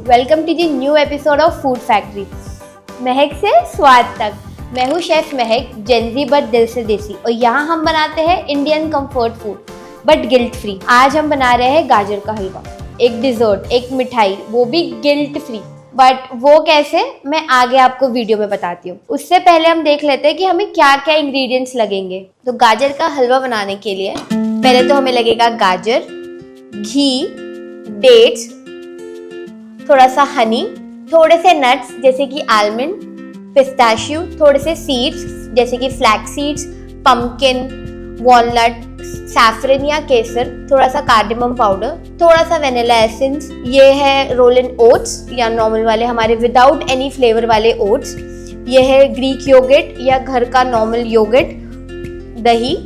Welcome to the new episode of food factory. महक से स्वाद तक। मैं हूँ शेफ महक, जेंजी बट दिल से देसी, और यहाँ हम बनाते हैं Indian comfort food but guilt free. आज हम बना रहे हैं गाजर का हलवा, एक डिजर्ट, एक मिठाई, वो भी गिल्ट फ्री। बट वो कैसे, मैं आगे आपको वीडियो में बताती हूँ। उससे पहले हम देख लेते हैं कि हमें क्या क्या इंग्रेडिएंट्स लगेंगे। तो गाजर का हलवा बनाने के लिए पहले तो हमें लगेगा गाजर, घी, डेट्स, थोड़ा सा हनी, थोड़े से नट्स जैसे कि आलमंड, पिस्ताशियो, थोड़े से सीड्स जैसे कि flax seeds, pumpkin, walnut, saffron या केसर, थोड़ा सा कार्डेमम पाउडर, थोड़ा सा वेनिला एसेंस। ये है रोलन ओट्स या नॉर्मल वाले हमारे विदाउट एनी फ्लेवर वाले ओट्स। ये है ग्रीक योगर्ट या घर का नॉर्मल योगर्ट, दही,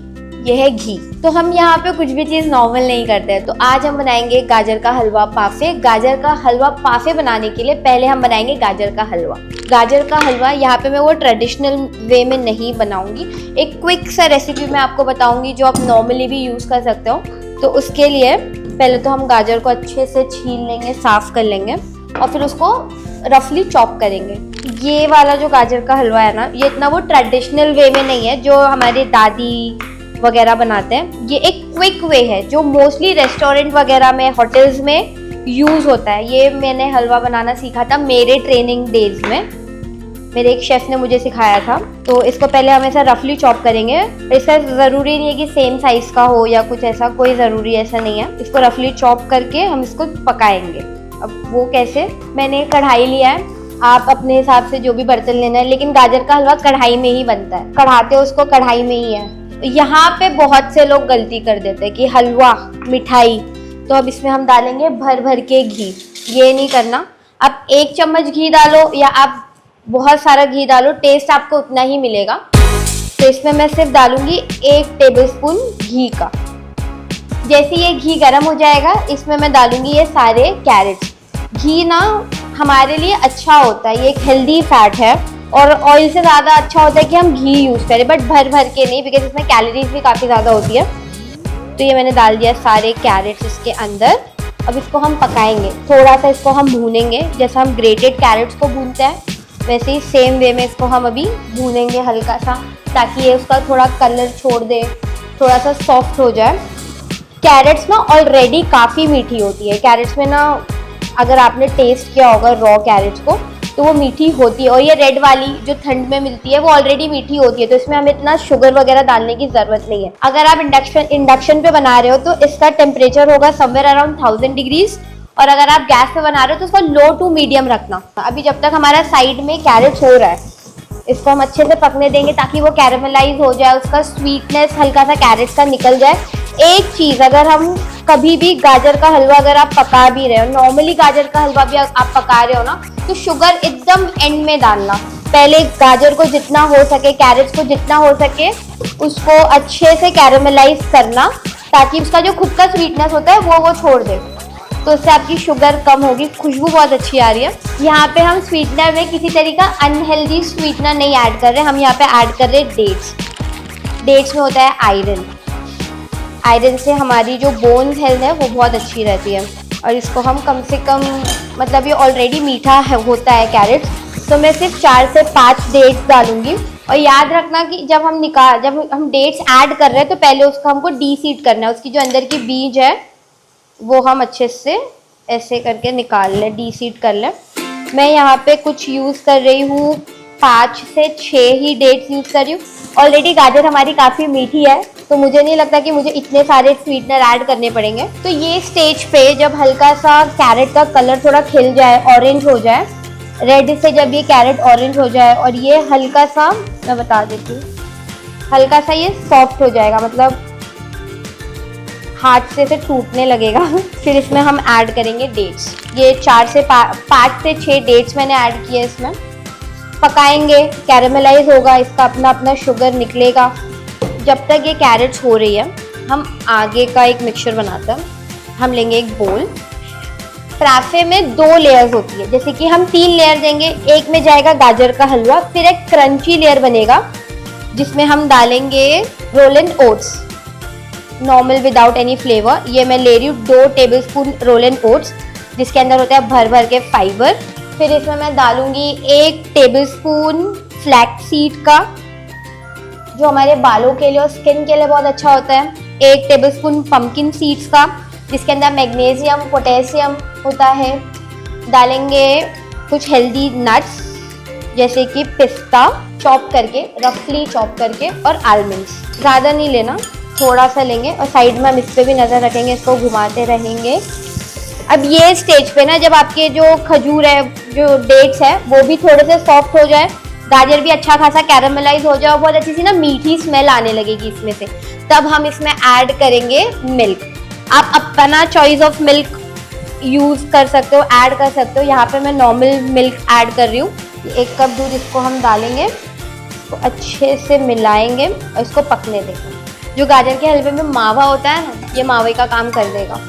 ये है घी। तो हम यहाँ पे कुछ भी चीज़ नॉर्मल नहीं करते हैं। तो आज हम बनाएंगे गाजर का हलवा पाफे। गाजर का हलवा पाफे बनाने के लिए पहले हम बनाएंगे गाजर का हलवा। गाजर का हलवा यहाँ पे मैं वो ट्रेडिशनल वे में नहीं बनाऊंगी, एक क्विक सा रेसिपी मैं आपको बताऊंगी जो आप नॉर्मली भी यूज़ कर सकते हो। तो उसके लिए पहले तो हम गाजर को अच्छे से छील लेंगे, साफ कर लेंगे और फिर उसको रफली चॉप करेंगे। ये वाला जो गाजर का हलवा है ना, ये इतना वो ट्रेडिशनल वे में नहीं है जो हमारी दादी वगैरह बनाते हैं। ये एक क्विक वे है जो मोस्टली रेस्टोरेंट वगैरह में, होटल्स में यूज़ होता है। ये मैंने हलवा बनाना सीखा था मेरे ट्रेनिंग डेज में, मेरे एक शेफ़ ने मुझे सिखाया था। तो इसको पहले हम ऐसा रफली चॉप करेंगे। इसका ज़रूरी नहीं है कि सेम साइज़ का हो या कुछ ऐसा, कोई ज़रूरी ऐसा नहीं है। इसको रफली चॉप करके हम इसको पकाएंगे। अब वो कैसे, मैंने कढ़ाई लिया है, आप अपने हिसाब से जो भी बर्तन लेना है, लेकिन गाजर का हलवा कढ़ाई में ही बनता है, कढ़ाते हो उसको कढ़ाई में ही है। यहाँ पे बहुत से लोग गलती कर देते हैं कि हलवा मिठाई, तो अब इसमें हम डालेंगे भर भर के घी। ये नहीं करना। आप 1 चम्मच घी डालो या आप बहुत सारा घी डालो, टेस्ट आपको उतना ही मिलेगा। तो इसमें मैं सिर्फ डालूंगी 1 टेबलस्पून घी का। जैसे ये घी गर्म हो जाएगा, इसमें मैं डालूंगी ये सारे कैरेट्स। घी ना हमारे लिए अच्छा होता है, ये एक हेल्दी फैट है और ऑयल से ज़्यादा अच्छा होता है कि हम घी यूज़ करें, बट भर भर के नहीं, बिकॉज इसमें कैलोरीज भी काफ़ी ज़्यादा होती है। तो ये मैंने डाल दिया सारे कैरेट्स इसके अंदर। अब इसको हम पकाएंगे, थोड़ा सा इसको हम भूनेंगे, जैसा हम ग्रेटेड कैरेट्स को भूनते हैं वैसे ही सेम वे में इसको हम अभी भूनेंगे हल्का सा, ताकि ये उसका थोड़ा कलर छोड़ दे, थोड़ा सा सॉफ्ट हो जाए। कैरेट्स ना ऑलरेडी काफ़ी मीठी होती है। कैरेट्स में ना, अगर आपने टेस्ट किया होगा रॉ कैरेट्स को, तो वो मीठी होती है। और ये रेड वाली जो ठंड में मिलती है वो ऑलरेडी मीठी होती है, तो इसमें हमें इतना शुगर वगैरह डालने की ज़रूरत नहीं है। अगर आप इंडक्शन पे बना रहे हो तो इसका टेम्परेचर होगा समवेयर अराउंड 1000 डिग्रीज, और अगर आप गैस पे बना रहे हो तो उसका लो टू मीडियम रखना। अभी जब तक हमारा साइड में कैरेट्स हो रहा है, इसको हम अच्छे से पकने देंगे ताकि वो कैरेमलाइज हो जाए, उसका स्वीटनेस हल्का सा कैरेट्स का निकल जाए। एक चीज़, अगर हम कभी भी गाजर का हलवा अगर आप पका भी रहे हो, नॉर्मली गाजर का हलवा भी आप पका रहे हो ना, तो शुगर एकदम एंड में डालना। पहले गाजर को जितना हो सके, कैरेट्स को जितना हो सके, उसको अच्छे से कैरेमलाइज करना, ताकि उसका जो खुद का स्वीटनेस होता है वो छोड़ दे। तो उससे आपकी शुगर कम होगी। खुशबू बहुत अच्छी आ रही है। यहाँ पे हम स्वीटनर में किसी तरीका अनहेल्दी स्वीटनर नहीं ऐड कर रहे, हम यहाँ पे ऐड कर रहे डेट्स। डेट्स में होता है आयरन। आयरन से हमारी जो बोन्स हेल्थ है वो बहुत अच्छी रहती है। और इसको हम कम से कम, मतलब ये ऑलरेडी मीठा है होता है कैरेट्स, तो मैं सिर्फ 4 से 5 डेट्स डालूंगी। और याद रखना कि जब हम डेट्स ऐड कर रहे हैं तो पहले उसको हमको डीसीड करना है, उसकी जो अंदर की बीज है वो हम अच्छे से ऐसे करके निकाल लें, डीसीड कर लें। मैं यहाँ पे कुछ यूज़ कर रही हूँ, 5 से 6 ही डेट्स यूज़ कर रही हूँ। ऑलरेडी गाजर हमारी काफ़ी मीठी है, तो मुझे नहीं लगता कि मुझे इतने सारे स्वीटनर ऐड करने पड़ेंगे। तो ये स्टेज पे जब हल्का सा कैरेट का कलर थोड़ा खिल जाए, ऑरेंज हो जाए, रेड से जब ये कैरेट ऑरेंज हो जाए और ये हल्का सा, मैं बता देती हूँ, हल्का सा ये सॉफ्ट हो जाएगा, मतलब हाथ से टूटने लगेगा, फिर इसमें हम ऐड करेंगे डेट्स। ये 5 से 6 डेट्स मैंने ऐड किए इसमें। पकाएंगे, कैरेमलाइज होगा, इसका अपना अपना शुगर निकलेगा। जब तक ये कैरेट्स हो रही है, हम आगे का एक मिक्सचर बनाते हैं। हम लेंगे एक बोल। पराठे में 2 लेयर्स होती है, जैसे कि हम 3 लेयर देंगे। एक में जाएगा गाजर का हलवा, फिर एक क्रंची लेयर बनेगा जिसमें हम डालेंगे rolled oats, normal without any flavour. ये मैं ले रही हूँ 2 टेबलस्पून रोलन ओट्स। जिसके अंदर होता है भर भर के फाइबर। फिर इसमें मैं डालूंगी 1 टेबलस्पून फ्लैक्स सीड का, जो हमारे बालों के लिए और स्किन के लिए बहुत अच्छा होता है। 1 टेबलस्पून पंपकिन सीड्स का, जिसके अंदर मैग्नीशियम पोटेशियम होता है। डालेंगे कुछ हेल्दी नट्स जैसे कि पिस्ता चॉप करके, रफली चॉप करके, और आलमंड्स। ज़्यादा नहीं लेना, थोड़ा सा लेंगे। और साइड में हम इस पर भी नज़र रखेंगे, इसको घुमाते रहेंगे। अब ये स्टेज पे ना, जब आपके जो खजूर है, जो डेट्स है, वो भी थोड़े से सॉफ्ट हो जाए, गाजर भी अच्छा खासा कैरामलाइज हो जाए और बहुत अच्छी सी ना मीठी स्मेल आने लगेगी इसमें से, तब हम इसमें ऐड करेंगे मिल्क। आप अपना चॉइस ऑफ मिल्क यूज़ कर सकते हो, ऐड कर सकते हो। यहाँ पे मैं नॉर्मल मिल्क ऐड कर रही हूँ। 1 कप दूध इसको हम डालेंगे, तो अच्छे से मिलाएंगे और इसको पकने देंगे। जो गाजर के हलवे में मावा होता है ना, ये मावे का काम कर देगा,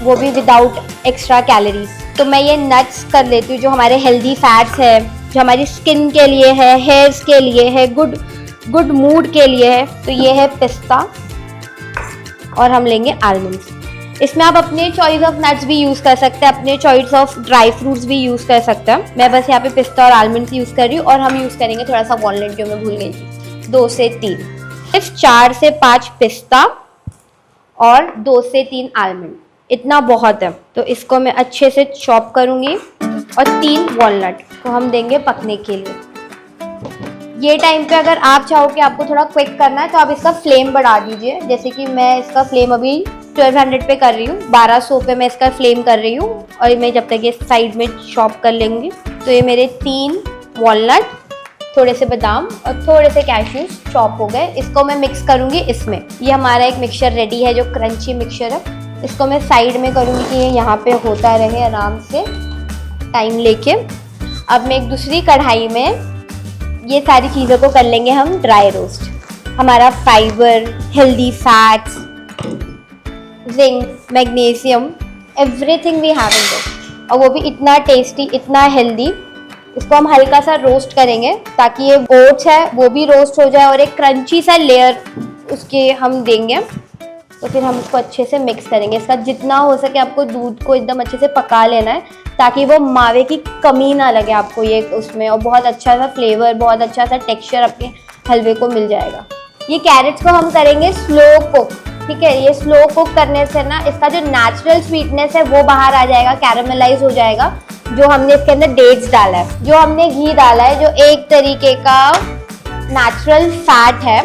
वो भी विदाउट एक्स्ट्रा कैलोरीज। तो मैं ये नट्स कर लेती हूँ, जो हमारे हेल्दी फैट्स है, जो हमारी स्किन के लिए है, हेयर्स के लिए है, गुड मूड के लिए है। तो ये है पिस्ता, और हम लेंगे आलमंड्स। इसमें आप अपने चॉइस ऑफ नट्स भी यूज़ कर सकते हैं, अपने चॉइस ऑफ ड्राई फ्रूट्स भी यूज़ कर सकते हैं। मैं बस यहाँ पे पिस्ता और आलमंड्स यूज़ कर रही हूँ। और हम यूज़ करेंगे थोड़ा सा वॉलनट, जो मैं भूल गई थी, 2 से 3, सिर्फ 4 से 5 पिस्ता और 2 से 3 आलमंड, इतना बहुत है। तो इसको मैं अच्छे से चॉप करूँगी, और 3 वॉलनट को हम देंगे पकने के लिए। ये टाइम पे अगर आप चाहो कि आपको थोड़ा क्विक करना है, तो आप इसका फ्लेम बढ़ा दीजिए। जैसे कि मैं इसका फ्लेम अभी 1200 पे कर रही हूँ, 1200 पे मैं इसका फ्लेम कर रही हूँ। और मैं जब तक ये साइड में चॉप कर लेंगी, तो ये मेरे 3 वॉलनट, थोड़े से बादाम और थोड़े से कैश्यूज चॉप हो गए। इसको मैं मिक्स करूँगी इसमें। ये हमारा एक मिक्सचर रेडी है, जो क्रंची मिक्सचर है। इसको मैं साइड में करूँगी कि ये यहाँ पे होता रहे आराम से, टाइम लेके। अब मैं एक दूसरी कढ़ाई में ये सारी चीज़ों को कर लेंगे हम ड्राई रोस्ट। हमारा fibre, healthy fats, zinc, magnesium, everything we have in this, और वो भी इतना टेस्टी, इतना हेल्दी। इसको हम हल्का सा रोस्ट करेंगे, ताकि ये ओट्स है वो भी रोस्ट हो जाए, और एक क्रंची सा लेयर उसके हम देंगे। तो फिर हम इसको अच्छे से मिक्स करेंगे। इसका जितना हो सके आपको दूध को एकदम अच्छे से पका लेना है, ताकि वो मावे की कमी ना लगे आपको ये उसमें, और बहुत अच्छा सा फ्लेवर, बहुत अच्छा सा टेक्सचर आपके हलवे को मिल जाएगा। ये कैरेट्स को हम करेंगे स्लो कुक, ठीक है। ये स्लो कुक करने से ना इसका जो नेचुरल स्वीटनेस है वो बाहर आ जाएगा, कैरामलाइज हो जाएगा। जो हमने इसके अंदर डेट्स डाला है, जो हमने घी डाला है, जो एक तरीके का नेचुरल फैट है,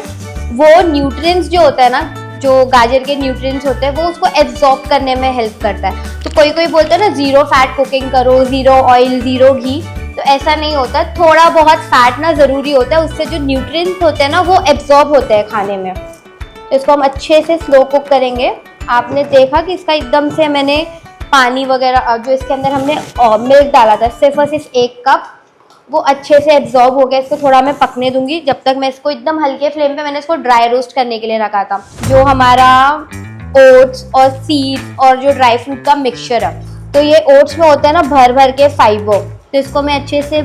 वो न्यूट्रिएंट्स जो होता है ना, जो गाजर के न्यूट्रिएंट्स होते हैं, वो उसको एब्जॉर्ब करने में हेल्प करता है। तो कोई बोलता है ना, 0 फैट कुकिंग करो, 0 ऑयल, 0 घी, तो ऐसा नहीं होता। थोड़ा बहुत फैट ना ज़रूरी होता है, उससे जो न्यूट्रिएंट्स होते हैं ना, वो एब्जॉर्ब होते हैं खाने में। तो इसको हम अच्छे से स्लो कुक करेंगे। आपने देखा कि इसका एकदम से मैंने पानी वगैरह, जो इसके अंदर हमने मिल्क डाला था, सिर्फ और सिर्फ 1 कप, वो अच्छे से एब्जॉर्ब हो गया। इसको थोड़ा मैं पकने दूंगी, जब तक मैं इसको एकदम हल्के फ्लेम पे, मैंने इसको ड्राई रोस्ट करने के लिए रखा था। जो हमारा ओट्स और सीड और जो ड्राई फ्रूट का मिक्सचर है, तो ये ओट्स में होता है ना भर भर के फाइबर, तो इसको मैं अच्छे से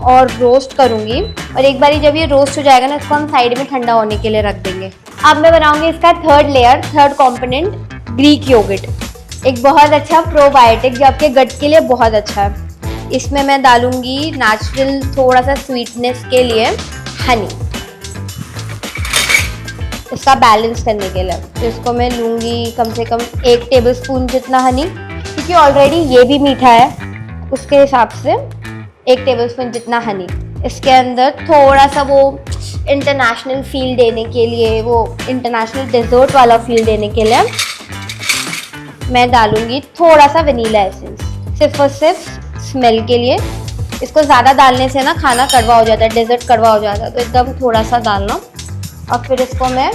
और रोस्ट करूंगी। और एक बारी जब ये रोस्ट हो जाएगा ना, इसको हम साइड में ठंडा होने के लिए रख देंगे। अब मैं बनाऊंगी इसका third layer, third component, Greek yoghurt, एक बहुत अच्छा प्रोबायोटिक जो आपके गट के लिए बहुत अच्छा है। इसमें मैं डालूंगी नेचुरल थोड़ा सा स्वीटनेस के लिए हनी, इसका बैलेंस करने के लिए। तो इसको मैं लूँगी कम से कम 1 टेबलस्पून जितना हनी, क्योंकि ऑलरेडी ये भी मीठा है, उसके हिसाब से 1 टेबलस्पून जितना हनी। इसके अंदर थोड़ा सा वो इंटरनेशनल फील देने के लिए, वो इंटरनेशनल डेजर्ट वाला फील देने के लिए मैं डालूंगी थोड़ा सा वनीला एसेंस, सिर्फ और सिर्फ स्मेल के लिए। इसको ज़्यादा डालने से ना खाना कड़वा हो जाता है, डेजर्ट कड़वा हो जाता है, तो एकदम थोड़ा सा डालना। और फिर इसको मैं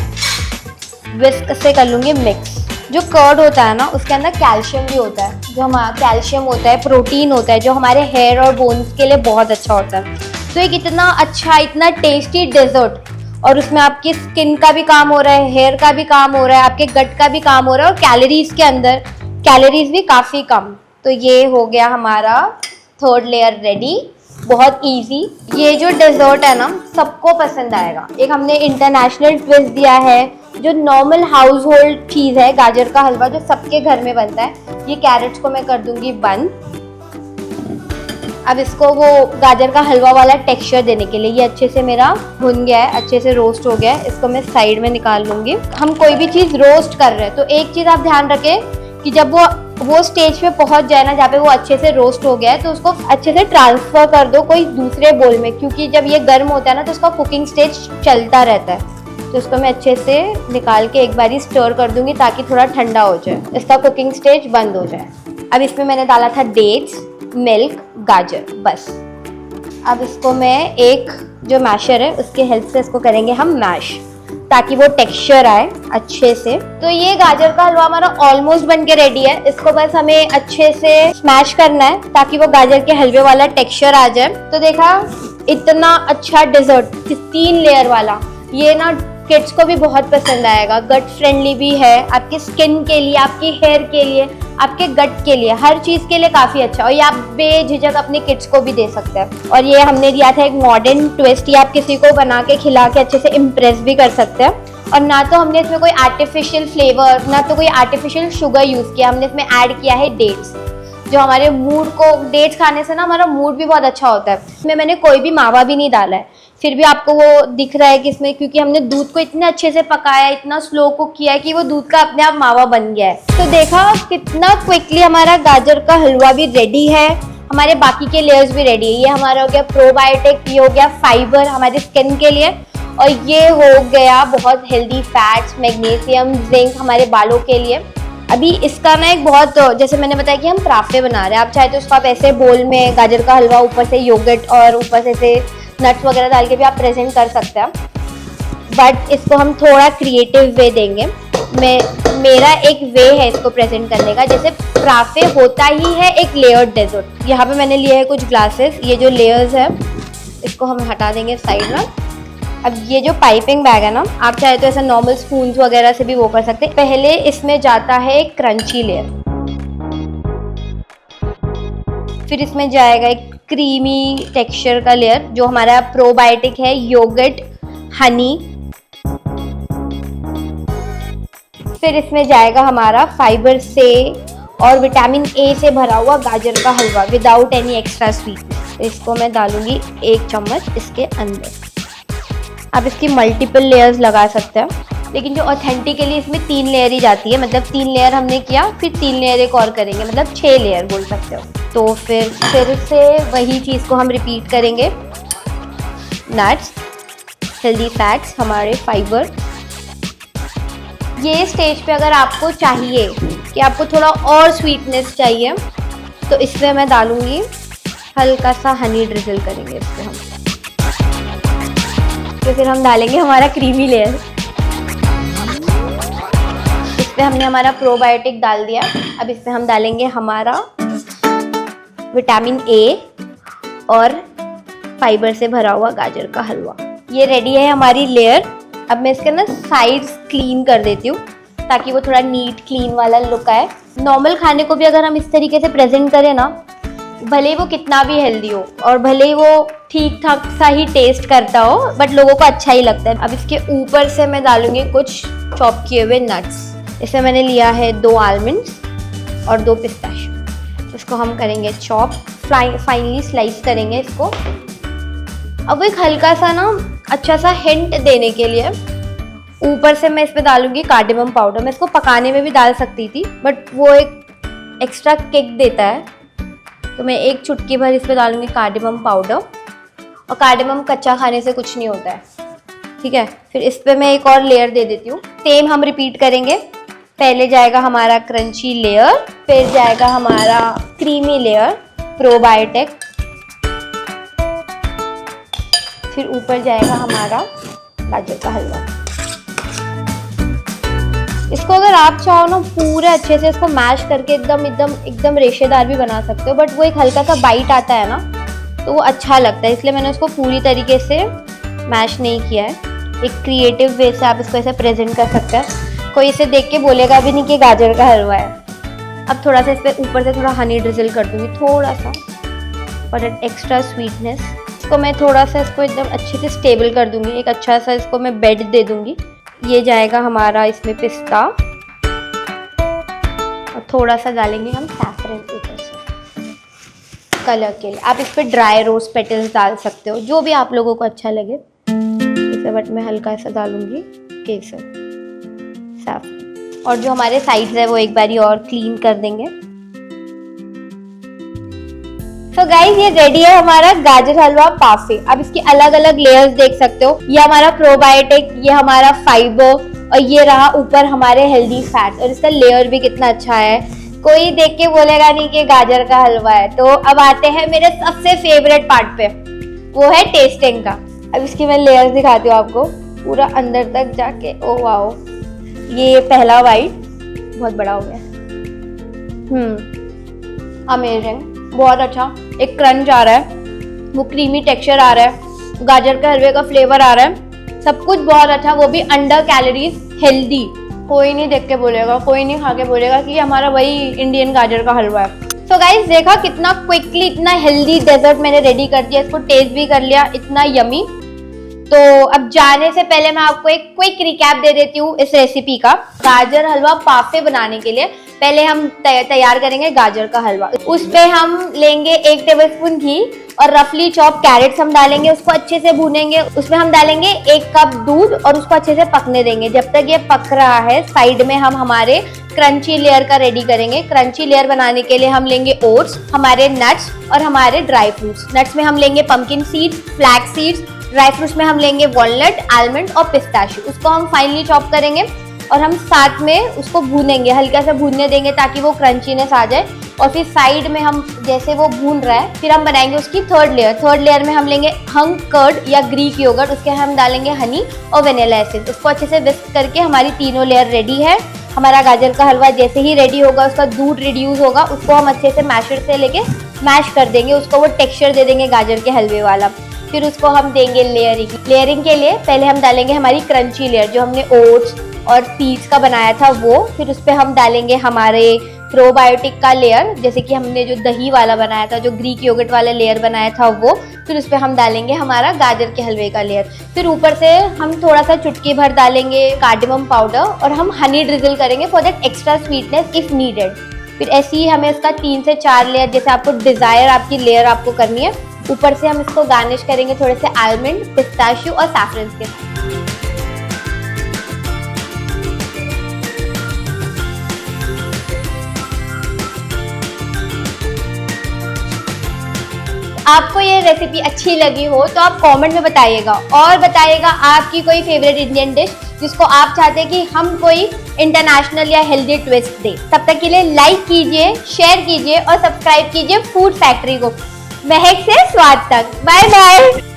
विस्क से कर लूँगी मिक्स। जो कर्ड होता है ना, उसके अंदर कैल्शियम भी होता है, जो हमारा कैल्शियम होता है, प्रोटीन होता है, जो हमारे हेयर और बोन्स के लिए बहुत अच्छा होता है। तो एक इतना अच्छा, इतना टेस्टी डेजर्ट, और उसमें आपकी स्किन का भी काम हो रहा है, हेयर का भी काम हो रहा है, आपके गट का भी काम हो रहा है, और कैलोरीज के अंदर कैलोरीज भी काफ़ी कम। तो ये हो गया हमारा थर्ड लेयर रेडी, बहुत इजी। ये जो डेजर्ट है ना, सबको पसंद आएगा। एक हमने इंटरनेशनल ट्विस्ट दिया है, जो नॉर्मल हाउस होल्ड चीज़ है, गाजर का हलवा जो सबके घर में बनता है, ये कैरेट्स को मैं कर दूंगी बंद। अब इसको वो गाजर का हलवा वाला टेक्सचर देने के लिए ये अच्छे से मेरा भुन गया है, अच्छे से रोस्ट हो गया है, इसको मैं साइड में निकाल लूँगी। हम कोई भी चीज़ रोस्ट कर रहे हैं तो एक चीज़ आप ध्यान रखें कि जब वो स्टेज पे पहुंच जाए ना जहाँ पे वो अच्छे से रोस्ट हो गया है, तो उसको अच्छे से ट्रांसफ़र कर दो कोई दूसरे बोल में, क्योंकि जब ये गर्म होता है ना तो उसका कुकिंग स्टेज चलता रहता है। तो इसको मैं अच्छे से निकाल के एक बारी स्टर कर दूंगी ताकि थोड़ा ठंडा हो जाए, इसका कुकिंग स्टेज बंद हो जाए। अब इसमें मैंने डाला था डेट्स, मिल्क, गाजर, बस। अब इसको मैं एक जो मैशर है उसके हेल्प से इसको करेंगे हम मैश, ताकि वो टेक्सचर आए अच्छे से। तो ये गाजर का हलवा हमारा ऑलमोस्ट बन के रेडी है। इसको बस हमें अच्छे से स्मैश करना है ताकि वो गाजर के हलवे वाला टेक्सचर आ जाए। तो देखा, इतना अच्छा डेजर्ट 3 लेयर वाला, ये ना किड्स को भी बहुत पसंद आएगा। गट फ्रेंडली भी है, आपकी स्किन के लिए, आपकी हेयर के लिए, आपके गट के लिए, हर चीज़ के लिए काफ़ी अच्छा। और ये आप बेझिझक अपने किड्स को भी दे सकते हैं। और ये हमने दिया था एक मॉडर्न ट्विस्ट, ये आप किसी को बना के खिला के अच्छे से इम्प्रेस भी कर सकते हैं। और ना तो हमने इसमें कोई आर्टिफिशियल फ्लेवर, ना तो कोई आर्टिफिशियल शुगर यूज़ किया, हमने इसमें ऐड किया है डेट्स, जो हमारे मूड को, डेट्स खाने से ना हमारा मूड भी बहुत अच्छा होता है। इसमें मैंने कोई भी मावा भी नहीं डाला है, फिर भी आपको वो दिख रहा है कि इसमें, क्योंकि हमने दूध को इतने अच्छे से पकाया, इतना स्लो कुक किया है कि वो दूध का अपने आप मावा बन गया है। तो देखा कितना क्विकली हमारा गाजर का हलवा भी रेडी है, हमारे बाकी के लेयर्स भी रेडी है। ये हमारा हो गया प्रोबायोटिक, ये हो गया फाइबर हमारी स्किन के लिए, और ये हो गया बहुत हेल्दी फैट्स, मैग्नीशियम, जिंक हमारे बालों के लिए। अभी इसका ना एक बहुत, जैसे मैंने बताया कि हम पराठे बना रहे हैं, आप चाहे तो इसको आप ऐसे बोल में गाजर का हलवा, ऊपर से योगर्ट और ऊपर से ऐसे नट्स वगैरह डाल के भी आप प्रेजेंट कर सकते हैं, बट इसको हम थोड़ा क्रिएटिव वे देंगे। मेरा एक वे है इसको प्रेजेंट करने का, जैसे पराठे होता ही है एक लेयर्ड डेजर्ट। यहाँ पे मैंने लिए है कुछ ग्लासेस, ये जो लेयर्स है इसको हम हटा देंगे साइड में। अब ये जो पाइपिंग बैग है ना, आप चाहे तो ऐसे नॉर्मल स्पून्स वगैरह से भी वो कर सकते हैं। पहले इसमें जाता है एक क्रंची लेयर, फिर इसमें जाएगा एक क्रीमी टेक्सचर का लेयर जो हमारा प्रोबायोटिक है, योगर्ट, हनी। फिर इसमें जाएगा हमारा फाइबर से और विटामिन ए से भरा हुआ गाजर का हलवा विदाउट एनी एक्स्ट्रा स्वीट। इसको मैं डालूंगी 1 चम्मच इसके अंदर। आप इसकी मल्टीपल लेयर्स लगा सकते हैं, लेकिन जो ऑथेंटिकली इसमें 3 लेयर ही जाती है, मतलब 3 लेयर हमने किया, फिर 3 लेयर एक और करेंगे, मतलब 6 लेयर बोल सकते हो। तो फिर से वही चीज़ को हम रिपीट करेंगे। नट्स, हेल्दी फैट्स, हमारे फाइबर। ये स्टेज पे अगर आपको चाहिए कि आपको थोड़ा और स्वीटनेस चाहिए, तो इसमें मैं डालूंगी हल्का सा हनी, ड्रिजल करेंगे इस पर हम। तो फिर हम डालेंगे हमारा क्रीमी लेयर। इस पर हमने हमारा प्रोबायोटिक डाल दिया। अब इस पर हम डालेंगे हमारा विटामिन ए और फाइबर से भरा हुआ गाजर का हलवा। ये रेडी है हमारी लेयर। अब मैं इसके ना साइड्स क्लीन कर देती हूँ ताकि वो थोड़ा नीट क्लीन वाला लुक आए। नॉर्मल खाने को भी अगर हम इस तरीके से प्रेजेंट करें ना, भले ही वो कितना भी हेल्दी हो और भले ही वो ठीक ठाक सा ही टेस्ट करता हो, बट लोगों को अच्छा ही लगता है। अब इसके ऊपर से मैं डालूंगी कुछ चॉप किए हुए नट्स। इसमें मैंने लिया है 2 आलमंड्स और 2 पिस्ताशियो। इसको हम करेंगे चॉप, फाइनली स्लाइस करेंगे इसको। अब एक हल्का सा ना अच्छा सा हिंट देने के लिए ऊपर से मैं इस पर डालूंगी कार्डेमम पाउडर। मैं इसको पकाने में भी डाल सकती थी, बट वो एक एक्स्ट्रा किक देता है, तो मैं 1 चुटकी भर इस पर डालूंगी कार्डेमम पाउडर। और कार्डेमम कच्चा खाने से कुछ नहीं होता है, ठीक है। फिर इस पर मैं एक और लेयर दे देती हूँ। सेम हम रिपीट करेंगे। पहले जाएगा हमारा क्रंची लेयर, फिर जाएगा हमारा क्रीमी लेयर प्रोबायोटिक, फिर ऊपर जाएगा हमारा गाजर का हलवा। इसको अगर आप चाहो ना पूरे अच्छे से इसको मैश करके एकदम रेशेदार भी बना सकते हो, बट वो एक हल्का सा बाइट आता है ना, तो वो अच्छा लगता है, इसलिए मैंने उसको पूरी तरीके से मैश नहीं किया है। एक क्रिएटिव वे से आप इसको ऐसे प्रेजेंट कर सकते हैं, कोई इसे देख के बोलेगा भी नहीं कि गाजर का हलवा है। अब थोड़ा सा इस पर ऊपर से थोड़ा हनी ड्रिजल कर दूंगी, थोड़ा सा, और एक्स्ट्रा स्वीटनेस। इसको मैं थोड़ा सा इसको एकदम अच्छे से स्टेबल कर दूंगी, एक अच्छा सा इसको मैं बेड दे दूंगी। ये जाएगा हमारा इसमें पिस्ता और थोड़ा सा डालेंगे हम सैफरन ऊपर से कलर के लिए। आप इस पर ड्राई रोज पेटल्स डाल सकते हो, जो भी आप लोगों को अच्छा लगे। इसे बट मैं हल्का सा डालूंगी केसर सैफरन। और जो हमारे साइड्स है वो एक बारी और क्लीन कर देंगे। तो गाइस ये रेडी है हमारा गाजर हलवा पाफे। अब इसकी अलग अलग लेयर्स देख सकते हो। ये हमारा प्रोबायोटिक, ये हमारा फाइबर और ये रहा ऊपर हमारे हेल्दी फैट। और इसका लेयर भी कितना अच्छा है, कोई देख के बोलेगा नहीं कि गाजर का हलवा है। तो अब आते हैं मेरे सबसे फेवरेट पार्ट पे, वो है टेस्टिंग का। अब इसकी मैं लेयर्स दिखाती हूँ आपको पूरा अंदर तक जाके। ओ वाओ, ये पहला बाइट बहुत बड़ा हो गया। अमेजिंग, बहुत अच्छा। एक क्रंच आ रहा है, वो क्रीमी टेक्सचर आ रहा है, गाजर के हलवे का फ्लेवर आ रहा है, सब कुछ बहुत अच्छा। वो भी अंडर कैलोरीज, हेल्दी। कोई नहीं देख के बोलेगा, कोई नहीं खा के बोलेगा कि हमारा वही इंडियन गाजर का हलवा है। तो गाइस देखा कितना क्विकली इतना हेल्दी डेजर्ट मैंने रेडी कर दिया, इसको टेस्ट भी कर लिया, इतना यमी। तो अब जाने से पहले मैं आपको एक क्विक रिकैप दे देती हूँ इस रेसिपी का। गाजर हलवा पाफे बनाने के लिए पहले हम तैयार करेंगे गाजर का हलवा। उस पे हम लेंगे 1 टेबलस्पून घी और रफली चॉप कैरेट्स हम डालेंगे, उसको अच्छे से भूनेंगे। उसमें हम डालेंगे 1 कप दूध और उसको अच्छे से पकने देंगे। जब तक ये पक रहा है साइड में हम हमारे क्रंची लेयर का रेडी करेंगे। क्रंची लेयर बनाने के लिए हम लेंगे ओट्स, हमारे नट्स और हमारे ड्राई फ्रूट्स। नट्स में हम लेंगे pumpkin seeds, flax seeds. Dry fruits में हम लेंगे वॉलनट, आलमंड और पिस्ताशियो। उसको हम फाइनली चॉप करेंगे और हम साथ में उसको भूनेंगे, हल्का सा भूनने देंगे ताकि वो क्रंचीनेस आ जाए। और फिर साइड में हम जैसे वो भून रहा है फिर हम बनाएंगे उसकी थर्ड लेयर। थर्ड लेयर में हम लेंगे हंग कर्ड या ग्रीक योगर्ट, उसके हम डालेंगे हनी और वेनिला एसेंस। उसको अच्छे से विस्क करके हमारी तीनों लेयर रेडी है। हमारा गाजर का हलवा जैसे ही रेडी होगा, उसका दूध रिड्यूस होगा, उसको हम अच्छे से मैशर से लेके मैश कर देंगे, उसको वो टेक्सचर दे देंगे गाजर के हलवे वाला। फिर उसको हम देंगे लेयरिंग। लेयरिंग के लिए पहले हम डालेंगे हमारी क्रंची लेयर जो हमने ओट्स और सीड्स का बनाया था वो। फिर उस पर हम डालेंगे हमारे प्रोबायोटिक का लेयर, जैसे कि हमने जो दही वाला बनाया था, जो ग्रीक योगर्ट वाला लेयर बनाया था वो। फिर उस पर हम डालेंगे हमारा गाजर के हलवे का लेयर। फिर ऊपर से हम थोड़ा सा चुटकी भर डालेंगे कार्डेमम पाउडर और हम हनी ड्रिजल करेंगे for that extra sweetness if needed. फिर ऐसे ही हमें इसका 3 से 4 लेयर, जैसे आपको डिजायर आपकी लेयर आपको करनी है। ऊपर से हम इसको गार्निश करेंगे थोड़े से आलमंड, पिस्ताशियो और सैफरन के साथ। आपको ये रेसिपी अच्छी लगी हो तो आप कमेंट में बताइएगा और बताइएगा आपकी कोई फेवरेट इंडियन डिश जिसको आप चाहते हैं कि हम कोई इंटरनेशनल या हेल्दी ट्विस्ट दे। तब तक के लिए लाइक कीजिए, शेयर कीजिए और सब्सक्राइब कीजिए फूड फैक्ट्री को। महक से स्वाद तक। Bye bye.